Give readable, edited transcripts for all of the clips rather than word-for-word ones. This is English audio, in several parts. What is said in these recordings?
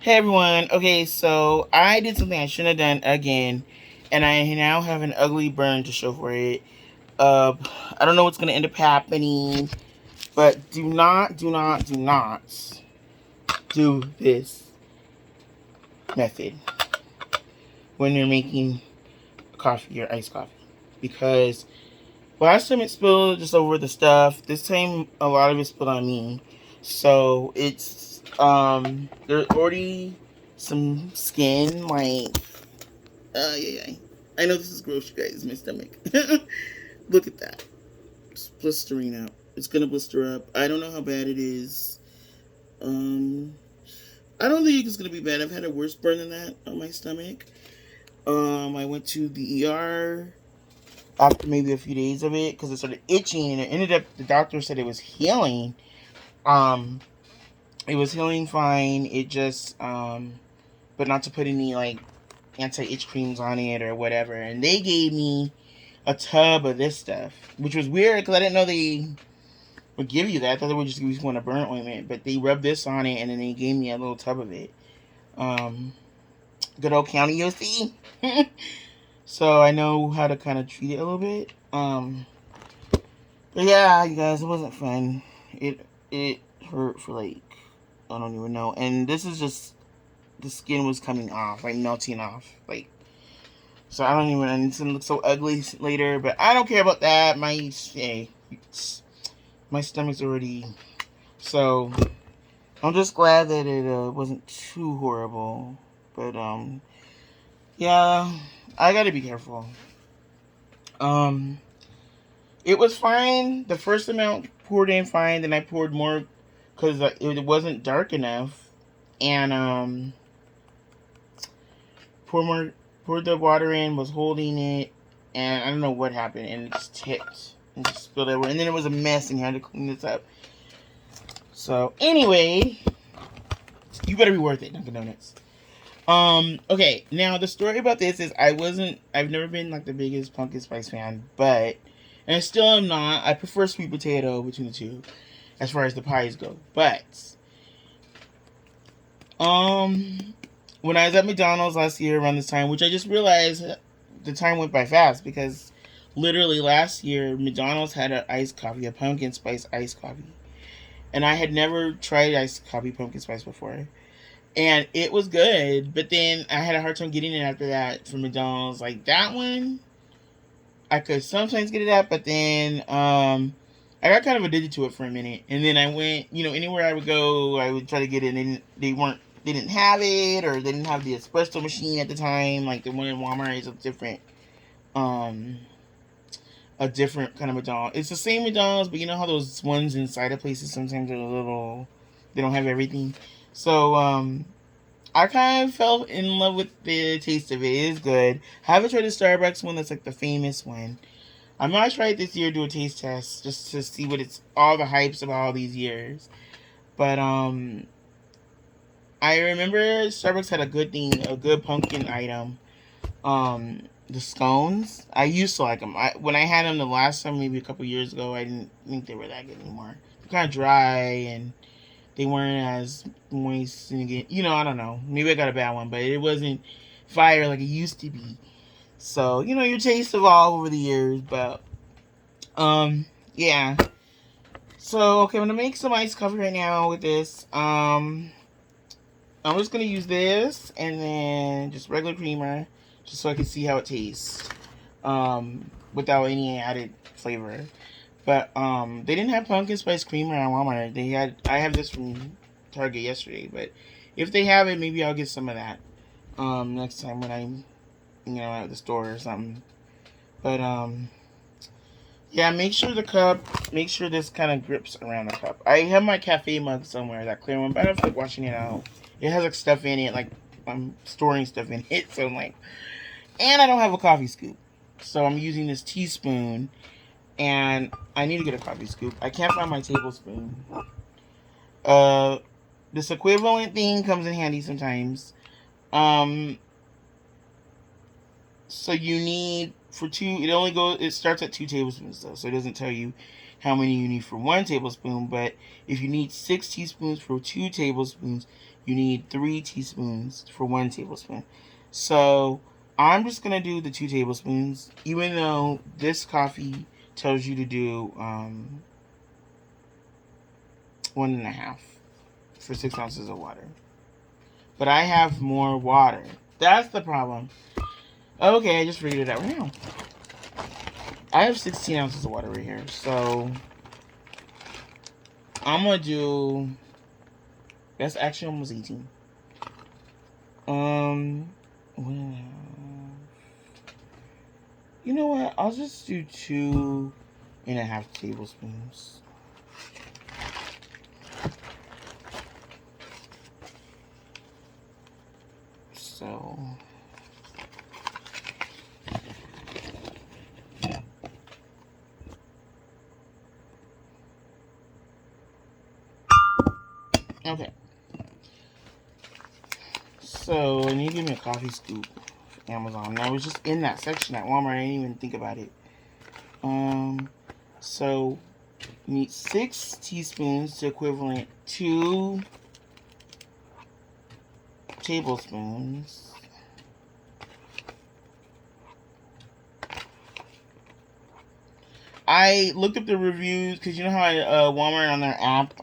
Hey everyone. Okay, so I did something I shouldn't have done again, and I now have an ugly burn to show for it. Uh, I don't know what's gonna end up happening, but do not do this method when you're making coffee or iced coffee, because last time it spilled just over the stuff. This time a lot of it spilled on me, so there's already some skin like. Yeah. I know this is gross, you guys. My stomach. Look at that. It's blistering out. It's gonna blister up. I don't know how bad it is. Um, I don't think it's gonna be bad. I've had a worse burn than that on my stomach. I went to the ER after maybe a few days of it because it started itching, and it ended up. The doctor said it was healing. Um, it was healing fine. It just but not to put any like anti-itch creams on it or whatever. And they gave me a tub of this stuff, which was weird because I didn't know they would give you that. I thought they would just give you one a burn ointment, but they rubbed this on it and then they gave me a little tub of it. Um, Good old county OC. So I know how to kind of treat it a little bit. But yeah, you guys, it wasn't fun. It hurt for like I don't even know. And this is just the skin was coming off, like melting off, like. So I don't even. And it's gonna look so ugly later, but I don't care about that. My stomach's already. So I'm just glad that it wasn't too horrible. But yeah, I gotta be careful. Um, it was fine. The first amount poured in fine. Then I poured more because it wasn't dark enough, and poured more. Poured the water in. Was holding it, and I don't know what happened, and it just tipped and just spilled everywhere. And then it was a mess, and you had to clean this up. So anyway, you better be worth it, Dunkin' Donuts. Okay, now the story about this is I've never been like the biggest pumpkin spice fan, but, and I still am not, I prefer sweet potato between the two, as far as the pies go, but, um, when I was at McDonald's last year around this time, which I just realized the time went by fast, because literally last year, McDonald's had an iced coffee, a pumpkin spice iced coffee, and I had never tried iced coffee pumpkin spice before. And it was good, but then I had a hard time getting it after that from McDonald's. Like that one, I could sometimes get it at, but then I got kind of addicted to it for a minute, and then I went, anywhere I would go, I would try to get it. And they didn't have it, or they didn't have the espresso machine at the time. Like the one in Walmart is um, a different kind of McDonald's. It's the same McDonald's, but you know how those ones inside of places sometimes are a little, they don't have everything. So I kind of fell in love with the taste of it. It is good. I haven't tried the Starbucks one that's like the famous one. I might try it this year, do a taste test, just to see what it's all the hypes of all these years. But I remember Starbucks had a good thing, a good pumpkin item. The scones. I used to like them. When I had them the last time, maybe a couple years ago, I didn't think they were that good anymore. They're kind of dry and they weren't as moist and again, I don't know. Maybe I got a bad one, but it wasn't fire like it used to be. So, your tastes evolve over the years, but yeah. So, okay, I'm gonna make some iced coffee right now with this. I'm just gonna use this and then just regular creamer, just so I can see how it tastes, without any added flavor. But they didn't have pumpkin spice creamer at Walmart. I have this from Target yesterday, but if they have it, maybe I'll get some of that next time when I'm at the store or something. But yeah, make sure this kind of grips around the cup. I have my cafe mug somewhere, that clear one, but I don't feel like washing it out. It has like stuff in it, like I'm storing stuff in it, so I'm like, and I don't have a coffee scoop, so I'm using this teaspoon, and I need to get a coffee scoop. I can't find my tablespoon. Uh, this equivalent thing comes in handy sometimes. Um, so you need for two. It starts at 2 tablespoons though, so it doesn't tell you. how many you need for 1 tablespoon, but if you need 6 teaspoons for 2 tablespoons, you need 3 teaspoons for 1 tablespoon. So I'm just going to do the 2 tablespoons, even though this coffee tells you to do 1.5 for 6 ounces of water. But I have more water. That's the problem. Okay, I just figured it out right now. I have 16 ounces of water right here, so I'm gonna do. That's actually almost 18. Well, you know what? I'll just do 2.5 tablespoons. So. Okay. So, I need to give me a coffee scoop. Amazon. And I was just in that section at Walmart. I didn't even think about it. So you need 6 teaspoons to equivalent 2 tablespoons. I looked up the reviews because you know how Walmart on their app.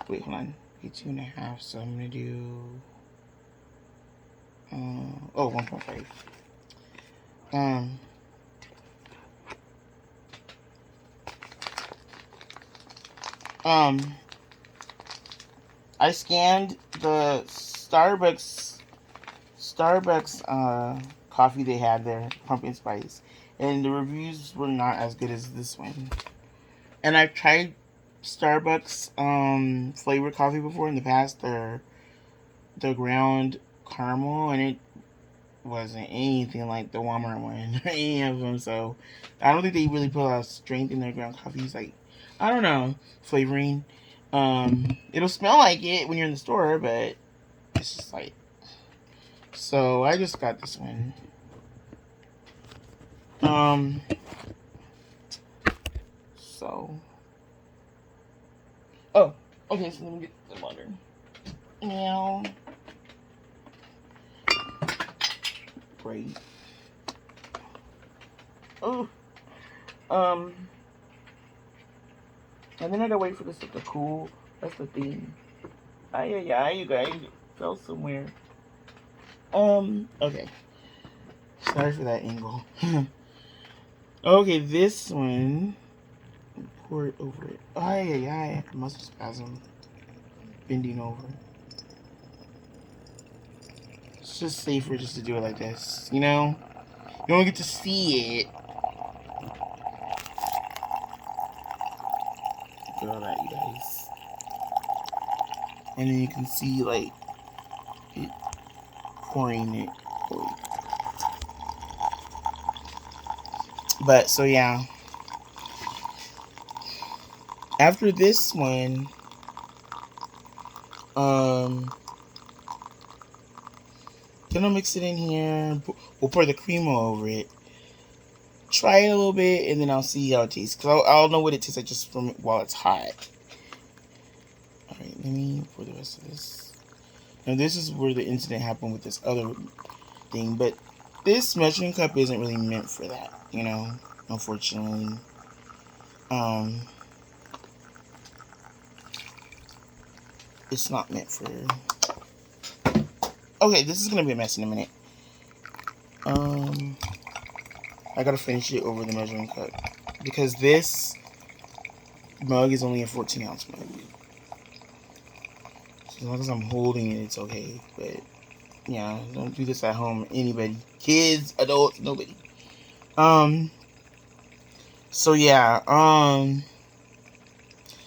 Wait, hold on. Okay, 2.5. So I'm gonna do. 1.5. I scanned the Starbucks coffee they had there, pumpkin spice, and the reviews were not as good as this one. And I've tried Starbucks flavored coffee before in the past, the ground caramel, and it wasn't anything like the Walmart one or any of them. So I don't think they really put a lot of strength in their ground coffees. Like, I don't know, flavoring. It'll smell like it when you're in the store, but it's just like. So I just got this one. So. Oh, okay. So let me get the water. Now. Great. Oh. And then I gotta wait for this to cool. That's the thing. You guys fell somewhere. Okay. Sorry for that angle. Okay, this one. Pour it over it. Muscle spasm. Bending over. It's just safer just to do it like this, you know? You don't get to see it. Look at all that, you guys. And then you can see, like, it pouring it. But, so yeah. After this one, gonna mix it in here. We'll pour the cream over it. Try it a little bit, and then I'll see how it tastes. Because I'll know what it tastes like just from while it's hot. Alright, let me pour the rest of this. Now, this is where the incident happened with this other thing. But this measuring cup isn't really meant for that, you know? Unfortunately. It's not meant for... Okay, this is going to be a mess in a minute. I gotta finish it over the measuring cup. Because this mug is only a 14-ounce mug. So as long as I'm holding it, it's okay. But, yeah, don't do this at home. Anybody. Kids, adults, nobody. So, yeah.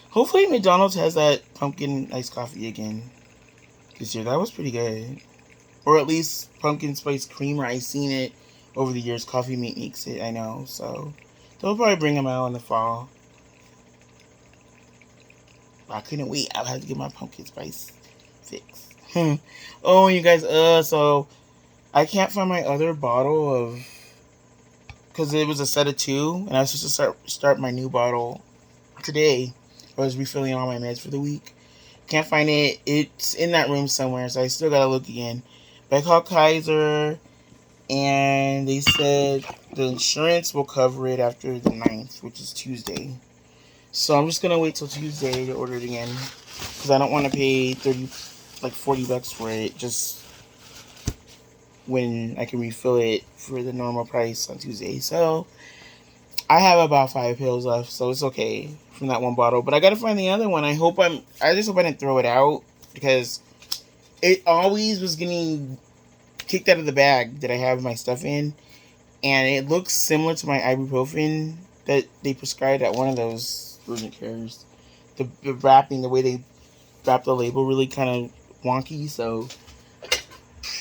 Hopefully McDonald's has that pumpkin iced coffee again this year. That was pretty good. Or at least pumpkin spice creamer. I've seen it over the years. Coffee Mate makes it, I know. So they'll probably bring them out in the fall. But I couldn't wait. I'll have to get my pumpkin spice fix. Oh, you guys, so I can't find my other bottle of because it was a set of 2, and I was supposed to start my new bottle today. I was refilling all my meds for the week. Can't find it. It's in that room somewhere, so I still gotta look again. But I called Kaiser, and they said the insurance will cover it after the 9th, which is Tuesday. So I'm just gonna wait till Tuesday to order it again, because I don't want to pay $40 for it just when I can refill it for the normal price on Tuesday. So I have about 5 pills left, so it's okay from that one bottle. But I gotta find the other one. I just hope I didn't throw it out, because it always was getting kicked out of the bag that I have my stuff in, and it looks similar to my ibuprofen that they prescribed at one of those urgent cares. The wrapping, the way they wrap the label, really kind of wonky. So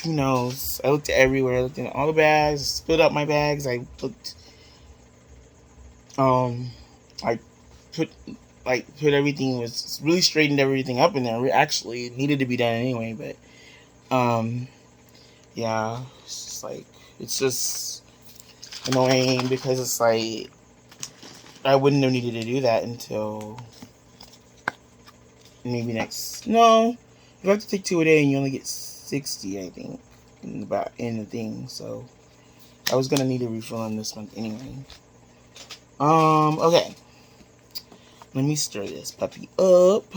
who knows? I looked everywhere. I looked in all the bags, split up my bags. I looked. I put everything, was really straightened everything up in there. Actually, it needed to be done anyway, but yeah, it's just annoying, because it's like I wouldn't have needed to do that until maybe next. No, you have to take 2 a day, and you only get 60, I think, in the thing. So I was gonna need a refill on this month anyway. Okay. Let me stir this puppy up.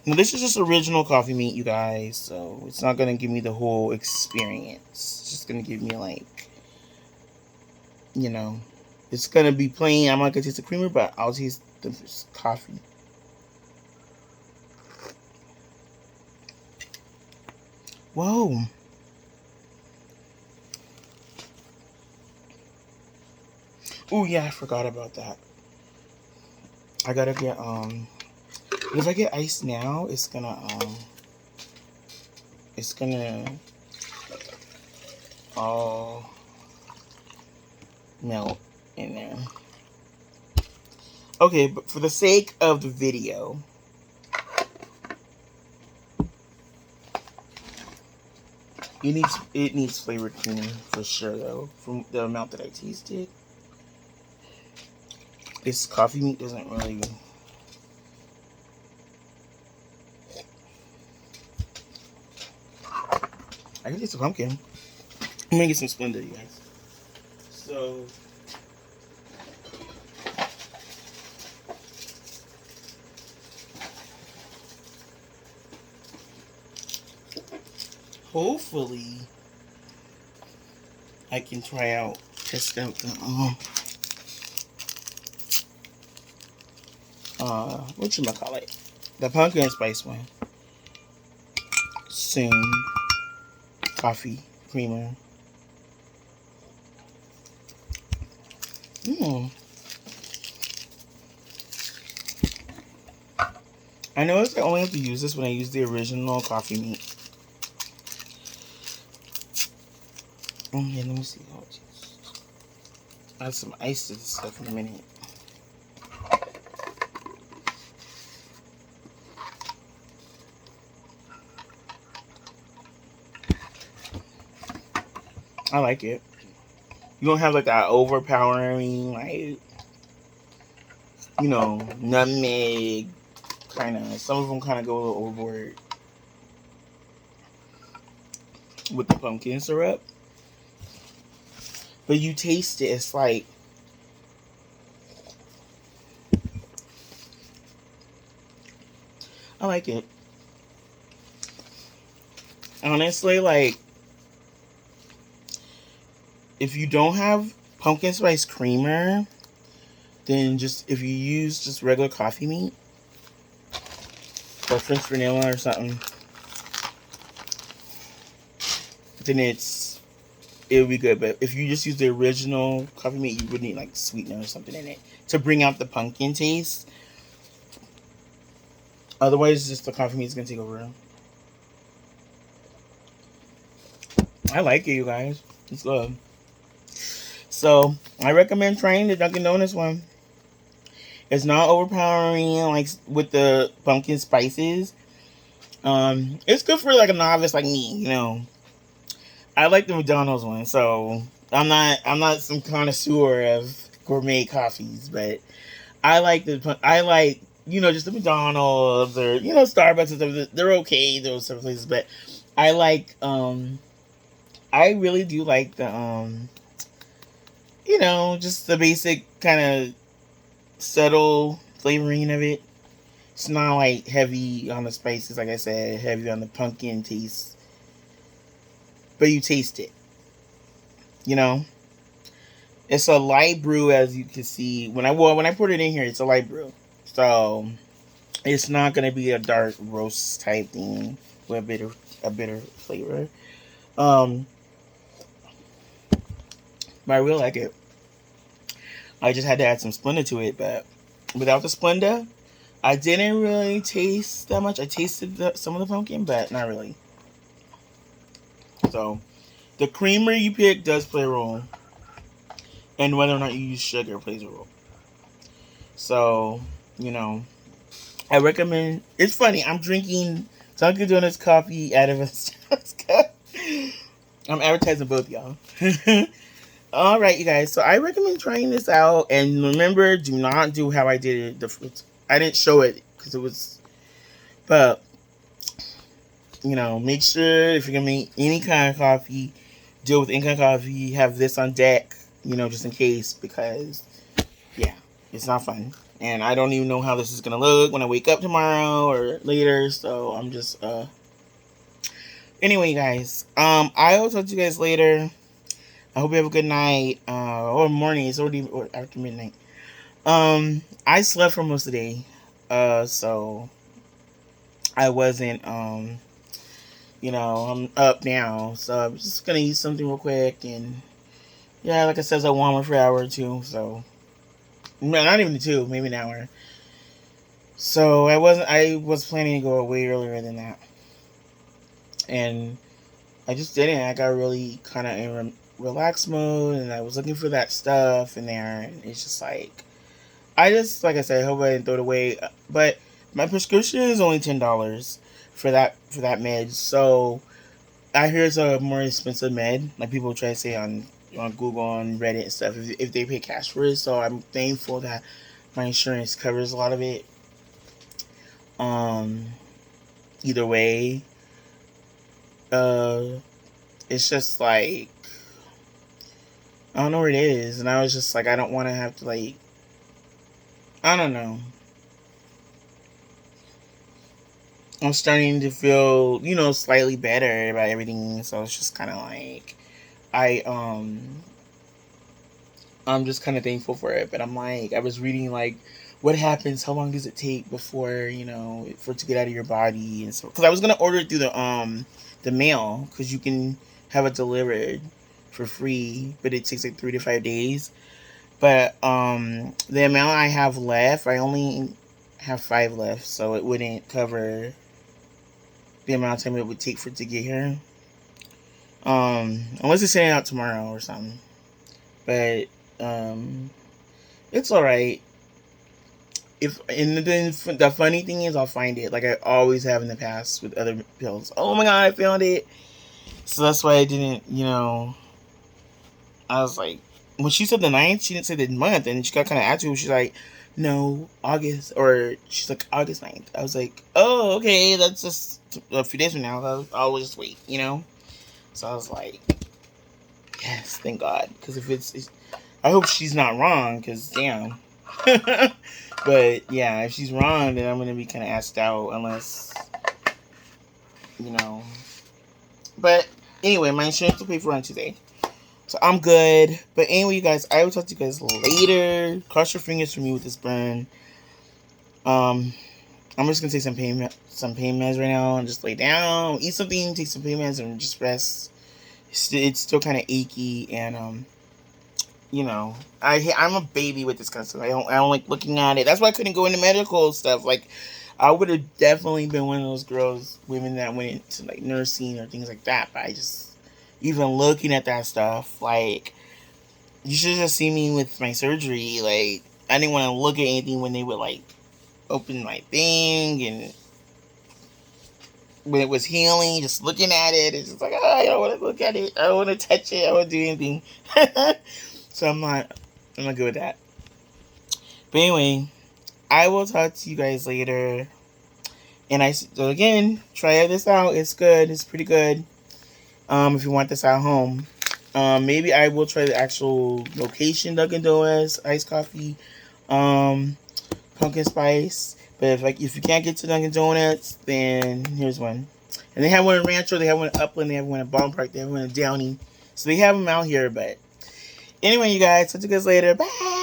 Now, this is just original coffee meat, you guys, so it's not going to give me the whole experience. It's just going to give me, it's going to be plain. I'm not going to taste the creamer, but I'll taste the coffee. Whoa. Oh, yeah, I forgot about that. I gotta get, if I get ice now, it's gonna all melt in there. Okay, but for the sake of the video, it needs flavored cream for sure, though, from the amount that I tasted. This coffee meat doesn't really. I can taste the pumpkin. I'm gonna get some Splenda, you guys. So. Hopefully, I can test out whatchamacallit, the pumpkin spice one soon. Coffee creamer. I noticed I only have to use this when I use the original coffee meat. Okay, let me see how it tastes. Add some ice to this stuff in a minute. I like it. You don't have that overpowering, nutmeg kind of. Some of them kind of go a little overboard with the pumpkin syrup. But you taste it, it's like I like it. Honestly, if you don't have pumpkin spice creamer, then if you use just regular coffee meat or French vanilla or something, then it would be good. But if you just use the original coffee meat, you would need sweetener or something in it to bring out the pumpkin taste. Otherwise, just the coffee meat is gonna take over. I like it, you guys. It's good. So I recommend trying the Dunkin' Donuts one. It's not overpowering with the pumpkin spices. It's good for a novice like me, I like the McDonald's one, so I'm not some connoisseur of gourmet coffees, but I like just the McDonald's or Starbucks and stuff. They're okay those sort of places, but I like I really do like the just the basic kind of subtle flavoring of it. It's not like heavy on the spices, like I said, heavy on the pumpkin taste, but you taste it. You know, it's a light brew, as you can see. When I put it in here, it's a light brew, so it's not gonna be a dark roast type thing with a bitter flavor. Um, but I really like it. I just had to add some Splenda to it, but without the Splenda, I didn't really taste that much. I tasted some of the pumpkin, but not really. So the creamer you pick does play a role, and whether or not you use sugar plays a role. So you know, I recommend. It's funny. I'm drinking Dunkin' Donuts coffee out of a Starbucks cup. I'm advertising both y'all. All right, you guys. So I recommend trying this out, and remember, do not do how I did it. I didn't show it because it was, but make sure if you're gonna make any kind of coffee, deal with any kind of coffee. Have this on deck, just in case, because yeah, it's not fun, and I don't even know how this is gonna look when I wake up tomorrow or later. So I'm just Anyway, guys. I will talk to you guys later. I hope you have a good night, or morning. It's already or after midnight. I slept for most of the day, so I wasn't, I'm up now, so I'm just gonna eat something real quick, and yeah, like I said, I warm for an hour or two, so not even two, maybe an hour. So I was planning to go way earlier than that, and I just didn't. I got really kind of in relaxed mode, and I was looking for that stuff in there, and it's just like like I said, I hope I didn't throw it away. But my prescription is only $10 for that med. So I hear it's a more expensive med, like people try to say on Google and Reddit and stuff. If they pay cash for it, so I'm thankful that my insurance covers a lot of it. Um, Either way, uh, it's just like I don't know where it is, and I was just like, I don't want to have to I don't know. I'm starting to feel, slightly better about everything. So it's just kind of like I I'm just kind of thankful for it. But I'm like, I was reading what happens, how long does it take before for it to get out of your body, and so because I was gonna order it through the mail, because you can have it delivered for free, but it takes like 3 to 5 days. But the amount I have left, I only have 5 left, so it wouldn't cover the amount of time it would take for it to get here. Unless it's sending out tomorrow or something. But it's all right. If and then the funny thing is, I'll find it like I always have in the past with other pills. Oh my god, I found it! So that's why I didn't. I was like, when she said the 9th, she didn't say the month, and she got kind of attitude. She's like, no, August, or she's like August 9th. I was like, oh, okay, that's just a few days from now. I'll just wait. So I was like, yes, thank God, because if I hope she's not wrong, because damn. But yeah, if she's wrong, then I'm gonna be kind of asked out, unless you know. But anyway, my insurance will pay for it on Tuesday. So I'm good. But anyway, you guys, I will talk to you guys later. Cross your fingers for me with this burn. I'm just gonna take some pain meds right now and just lay down, eat something, take some pain meds, and just rest. It's still kind of achy, and I'm a baby with this kind of stuff. I don't like looking at it. That's why I couldn't go into medical stuff. Like, I would have definitely been one of those women that went into like nursing or things like that. But I just, even looking at that stuff, like, you should just see me with my surgery. Like, I didn't want to look at anything when they would like open my thing and when it was healing, just looking at it, it's just like, oh, I don't want to look at it. I don't want to touch it. I don't want to do anything. So I'm not good with that. But anyway, I will talk to you guys later. And so again, try this out. It's good. It's pretty good. If you want this at home, maybe I will try the actual location Dunkin' Donuts iced coffee, pumpkin spice. But if you can't get to Dunkin' Donuts, then here's one. And they have one in Rancho, they have one in Upland, they have one in Ballpark Park, they have one in Downey. So they have them out here. But anyway, you guys, talk to you guys later. Bye.